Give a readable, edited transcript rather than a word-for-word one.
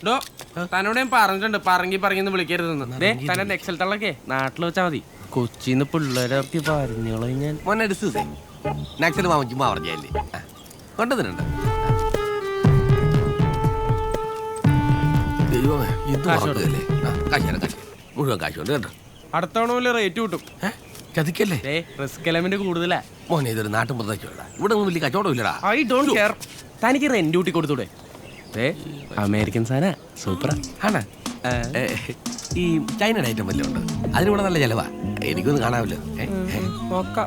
ഡോ തന്നോട് ഞാൻ പറഞ്ഞിട്ടുണ്ട് പറഞ്ഞിന്ന് വിളിക്കരുതെന്ന്. തന്നെ നെക്സൽ തള്ളൊക്കെ നാട്ടിൽ വെച്ചാ മതി. കൊച്ചിന്ന് പിള്ളേരൊക്കെ പറഞ്ഞോളൂ ഞാൻ. മോനെ ഡിസ്സേ നക്സൽ മാമൻ ചുമ്മാ പറഞ്ഞല്ലേ കൊണ്ടുവന്നിട്ടുണ്ട്. ദൈവമേ ഇത് മറക്കുകയല്ലേ. കാശ് മുഴുവൻ കാശുണ്ട് കേട്ടോ. അടുത്ത തവണ പോലെ റേറ്റ് കിട്ടും. ചതിക്കല്ലേ, റിസ്ക് എലമെന്റ് കൂടുതലാ മോനെ. ഇതൊരു നാട്ടും പ്രദേശമുള്ള ഇവിടെ ഒന്നും വലിയ കച്ചവടം ഇല്ലടാ. I don't care. തനിക്ക് റെന്റ് കൂട്ടി കൊടുത്തൂടെ? അമേരിക്കൻ സാധന സൂപ്പറാ. ആണ് ഈ ചൈനയുടെ ഐറ്റം വല്ലതും ഉണ്ട്. അതിനിവിടെ നല്ല ചിലവാ. എനിക്കൊന്നും കാണാമല്ലോ. നോക്കാം.